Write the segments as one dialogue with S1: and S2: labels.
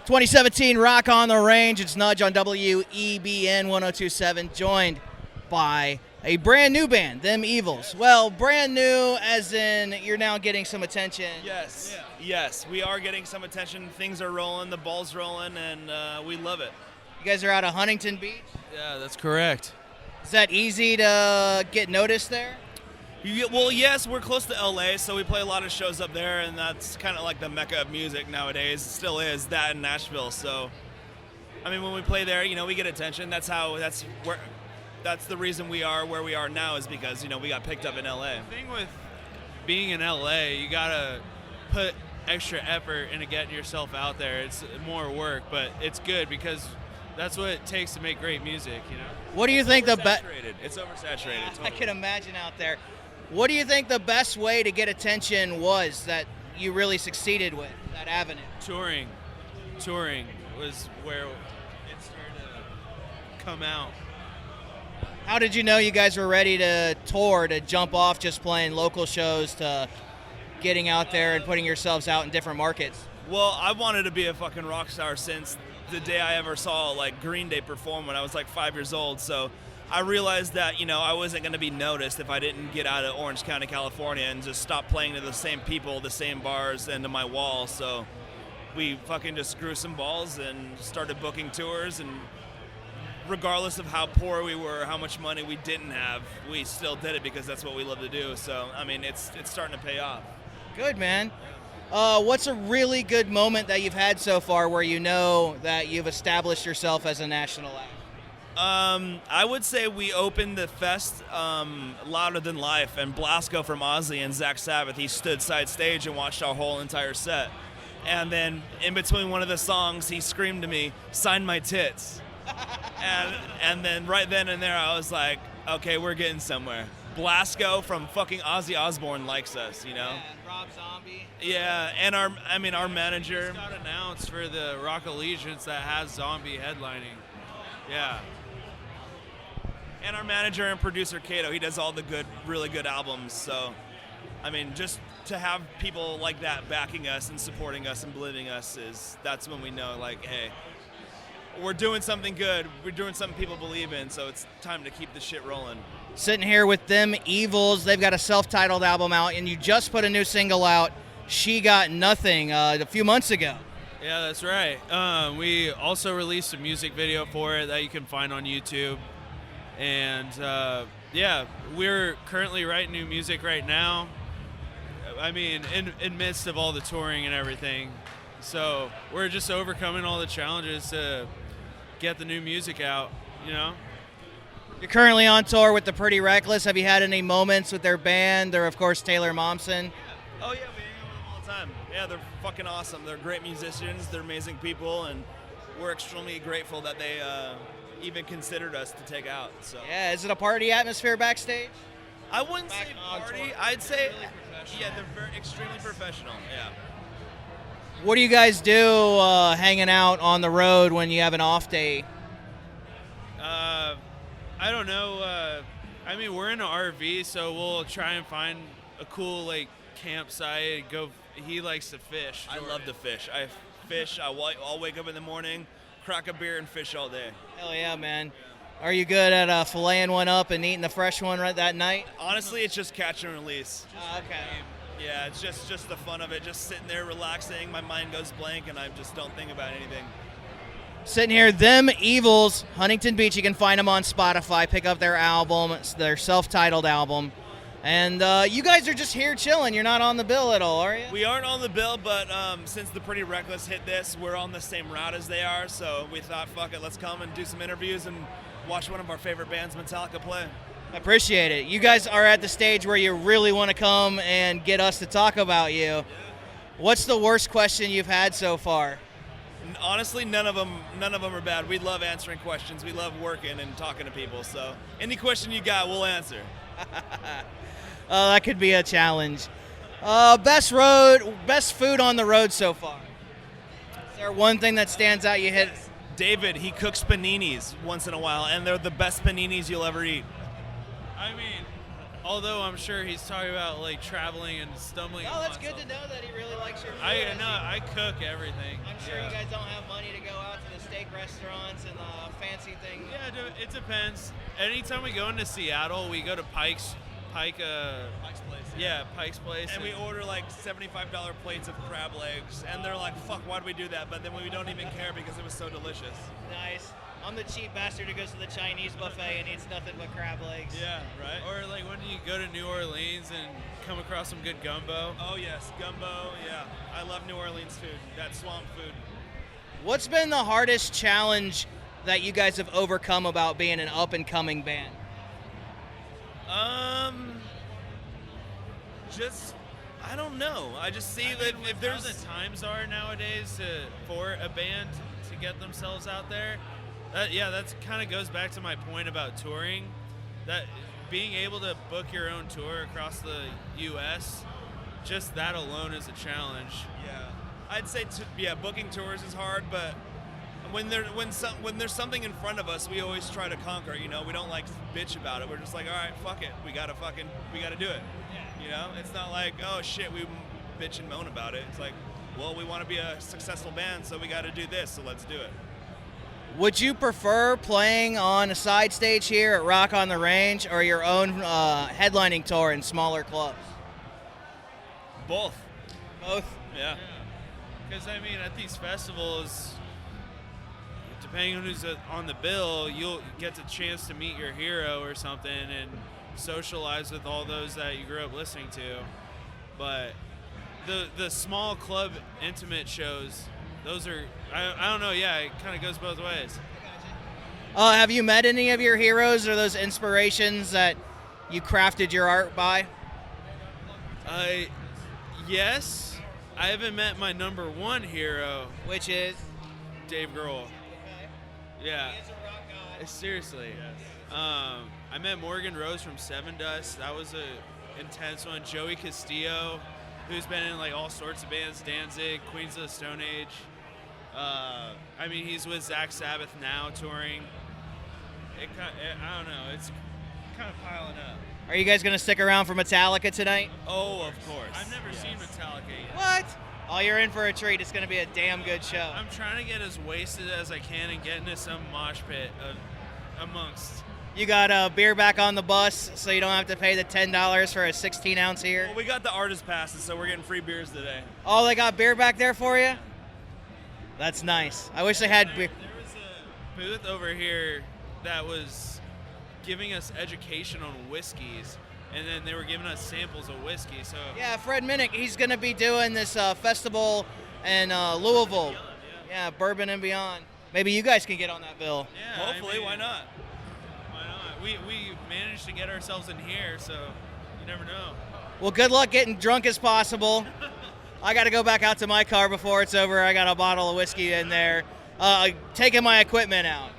S1: 2017 Rock on the Range. It's Nudge on WEBN 1027, joined by a brand new band, Them Evils. Well, brand new as in you're now getting some attention.
S2: Yes, yes, we are getting some attention. Things are rolling, the ball's rolling, and we love it.
S1: You guys are out of Huntington Beach?
S3: Yeah, that's correct.
S1: Is that easy to get noticed there?
S2: Well, yes, we're close to LA, so we play a lot of shows up there, and that's kind of like the mecca of music nowadays. It still is, that in Nashville. So, I mean, when we play there, we get attention. That's the reason we are where we are now, is because, we got picked up in LA.
S3: The thing with being in LA, you gotta put extra effort into getting yourself out there. It's more work, but it's good because that's what it takes to make great music,
S1: What do you think the best?
S2: It's oversaturated. Totally.
S1: I can imagine out there. What do you think the best way to get attention was that you really succeeded with, that avenue?
S3: Touring was where it started to come out.
S1: How did you know you guys were ready to tour, to jump off just playing local shows to getting out there and putting yourselves out in different markets?
S2: Well, I wanted to be a fucking rock star since the day I ever saw Green Day perform when I was 5 years old. So I realized that, I wasn't going to be noticed if I didn't get out of Orange County, California, and just stop playing to the same people, the same bars, and to my wall. So we fucking just grew some balls and started booking tours, and regardless of how poor we were, how much money we didn't have, we still did it because that's what we love to do. So, I mean, it's starting to pay off.
S1: Good, man. What's a really good moment that you've had so far where you know that you've established yourself as a national act?
S2: I would say we opened the fest Louder Than Life, and Blasco from Ozzy and Zach Sabbath, he stood side stage and watched our whole entire set. And then in between one of the songs, he screamed to me, "Sign my tits." and then right then and there, I was like, okay, we're getting somewhere. Blasco from fucking Ozzy Osbourne likes us,
S1: Yeah, Rob Zombie.
S2: Yeah, and our manager.
S3: Just got announced for the Rock Allegiance that has Zombie headlining. Yeah.
S2: And our manager and producer, Kato, he does all the really good albums. So, I mean, just to have people like that backing us and supporting us and believing us, that's when we know, hey, we're doing something good. We're doing something people believe in, so it's time to keep the shit rolling.
S1: Sitting here with Them Evils. They've got a self-titled album out, and you just put a new single out, She Got Nothing, a few months ago.
S3: Yeah, that's right. We also released a music video for it that you can find on YouTube. And, we're currently writing new music right now. I mean, in midst of all the touring and everything. So we're just overcoming all the challenges to get the new music out,
S1: You're currently on tour with the Pretty Reckless. Have you had any moments with their band, or of course Taylor Momsen?
S2: Oh yeah, we hang out with them all the time. Yeah, they're fucking awesome. They're great musicians. They're amazing people, and we're extremely grateful that they even considered us to take out. So
S1: Yeah, is it a party atmosphere backstage?
S2: I wouldn't say
S1: on
S2: party.
S1: tour.
S2: I'd say
S3: Really professional.
S2: yeah, they're extremely professional. Yeah.
S1: What do you guys do hanging out on the road when you have an off day?
S3: I don't know. I mean, we're in an RV, so we'll try and find a cool campsite. He likes to fish.
S2: I love to fish. I fish. I'll wake up in the morning, crack a beer, and fish all day.
S1: Hell yeah, man. Are you good at filleting one up and eating the fresh one right that night?
S2: Honestly, it's just catch and release.
S1: Okay.
S2: Yeah, it's just the fun of it. Just sitting there relaxing. My mind goes blank, and I just don't think about anything.
S1: Sitting here, Them Evils, Huntington Beach. You can find them on Spotify. Pick up their album. It's their self-titled album. And you guys are just here chilling. You're not on the bill at all, are you?
S2: We aren't on the bill, but since the Pretty Reckless hit this, we're on the same route as they are. So we thought, fuck it, let's come and do some interviews and watch one of our favorite bands, MetallicA, play.
S1: I appreciate it. You guys are at the stage where you really want to come and get us to talk about you. What's the worst question you've had so far?
S2: Honestly, none of them are bad. We love answering questions. We love working and talking to people. So any question you got, we'll answer.
S1: That could be a challenge. Best food on the road so far? Is there one thing that stands out you hit?
S2: David, he cooks paninis once in a while, and they're the best paninis you'll ever eat.
S3: I mean, Although I'm sure he's talking about like traveling and stumbling.
S1: Oh, that's good to know that he really likes your food.
S3: I cook everything.
S1: I'm sure you guys don't have money to go out to the steak restaurants and fancy things.
S3: Yeah, it depends. Anytime we go into Seattle, we go to Pike's Place. Yeah, Pike's Place.
S2: And we order like $75 plates of crab legs, and they're like, fuck, why do we do that? But then we don't even care because it was so delicious.
S1: Nice. I'm the cheap bastard who goes to the Chinese buffet and eats nothing but crab legs.
S2: Yeah, right?
S3: Or like when you go to New Orleans and come across some good gumbo.
S2: Oh yes, gumbo, yeah. I love New Orleans food, that swamp food.
S1: What's been the hardest challenge that you guys have overcome about being an up-and-coming band?
S2: I don't know. I just see that if there's
S3: how the times are nowadays for a band to get themselves out there, that kind of goes back to my point about touring. That being able to book your own tour across the U.S., just that alone is a challenge.
S2: Yeah, I'd say booking tours is hard, but when there's something in front of us, we always try to conquer. You know, we don't like bitch about it. We're just like, all right, fuck it, we gotta do it. You know, it's not like, oh shit, we bitch and moan about it. It's like, well, we want to be a successful band, so we got to do this, so let's do it.
S1: Would you prefer playing on a side stage here at Rock on the Range or your own headlining tour in smaller clubs?
S2: Both.
S1: Both?
S2: Yeah.
S3: Because, I mean, at these festivals, depending on who's on the bill, you'll get the chance to meet your hero or something and socialize with all those that you grew up listening to. But the small club intimate shows, those are, I don't know, yeah, it kind of goes both ways.
S1: Have you met any of your heroes or those inspirations that you crafted your art by?
S3: Yes. I haven't met my number one hero,
S1: Which is?
S3: Dave Grohl.
S1: Okay.
S3: Yeah.
S1: He is a rock god.
S3: Seriously.
S2: Yes.
S3: I met Morgan Rose from Seven Dust. That was a intense one. Joey Castillo, who's been in like all sorts of bands, Danzig, Queens of the Stone Age. I mean, he's with Zach Sabbath now touring. I don't know. It's kind of piling up.
S1: Are you guys going to stick around for Metallica tonight?
S2: Oh, of course.
S3: I've never seen Metallica yet.
S1: What? Oh, you're in for a treat. It's going to be a damn good show.
S3: I'm trying to get as wasted as I can and get into some mosh pit amongst.
S1: You got beer back on the bus, so you don't have to pay the $10 for a 16-ounce here.
S2: Well, we got the artist passes, so we're getting free beers today.
S1: Oh, they got beer back there for you? That's nice. I wish they had beer.
S3: There was a booth over here that was giving us education on whiskeys, and then they were giving us samples of whiskey. So
S1: Yeah, Fred Minnick, he's going to be doing this festival in Louisville. Yeah, Bourbon and Beyond. Maybe you guys can get on that bill.
S3: yeah,
S2: Hopefully, why not?
S3: Why not? We managed to get ourselves in here, so you never know.
S1: Well, good luck getting drunk as possible. I got to go back out to my car before it's over. I got a bottle of whiskey in there. Taking my equipment out.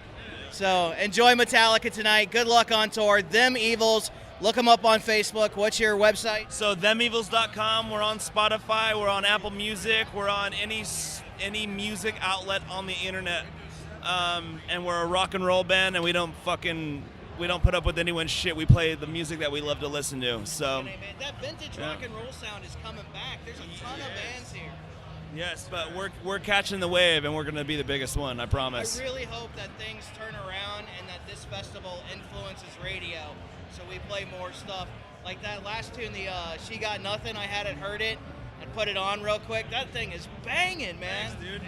S1: So enjoy Metallica tonight. Good luck on tour. Them Evils. Look them up on Facebook. What's your website?
S2: So themevils.com. We're on Spotify. We're on Apple Music. We're on any music outlet on the internet. And we're a rock and roll band, and we don't put up with anyone's shit. We play the music that we love to listen to. So
S1: That vintage rock and roll sound is coming back. There's a ton of bands here.
S2: yes, but we're catching the wave, and we're going to be the biggest one. I promise.
S1: I really hope that things turn around and that this festival influences radio, so we play more stuff. Like that last tune, the She Got Nothing, I hadn't heard it and put it on real quick. That thing is banging, man.
S2: Thanks, dude.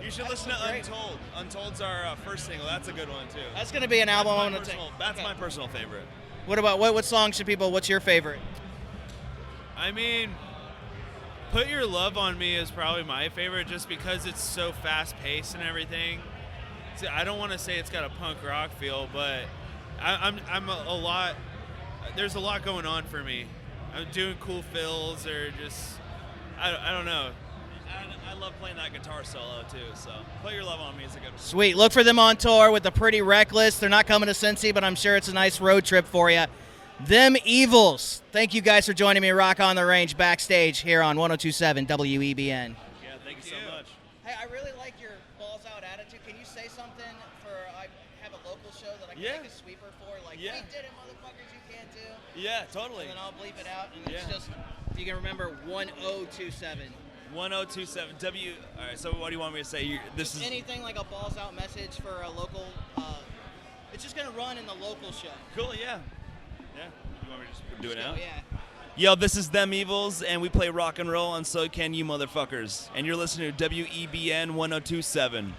S2: You should
S1: That's
S2: listen to
S1: great.
S2: Untold. Untold's our first single. That's a good one too.
S1: That's going to be an album I'm going to take.
S2: That's
S1: Okay.
S2: my personal favorite.
S1: What about what song should people? What's your favorite?
S3: I mean, Put Your Love on Me is probably my favorite just because it's so fast-paced and everything. See, I don't want to say it's got a punk rock feel, but I'm a lot. There's a lot going on for me. I'm doing cool fills or just I don't know.
S2: I love playing that guitar solo too. So Put Your Love on Me is a good one.
S1: Sweet. Look for them on tour with the Pretty Reckless. They're not coming to Cincy, but I'm sure it's a nice road trip for you. Them Evils. Thank you guys for joining me at Rock on the Range backstage here on 102.7 WEBN.
S2: Yeah, thank you so much.
S1: Hey, I really like balls out attitude. Can you say something for I have a local show that I can
S2: Yeah.
S1: make a sweeper for? Like,
S2: Yeah.
S1: we did it, motherfuckers, you can too.
S2: Yeah, totally.
S1: And then I'll bleep it out. And it's
S2: Yeah.
S1: just, if you can remember, 1027.
S2: 1027 W. All right. So what do you want me to say? This is
S1: Anything like a balls out message for a local. It's just gonna run in the local show.
S2: cool. Yeah. Yeah. You want me to just do it now?
S1: Yeah.
S2: Yo, this is Them Evils, and we play rock and roll, and so can you motherfuckers. And you're listening to WEBN 1027.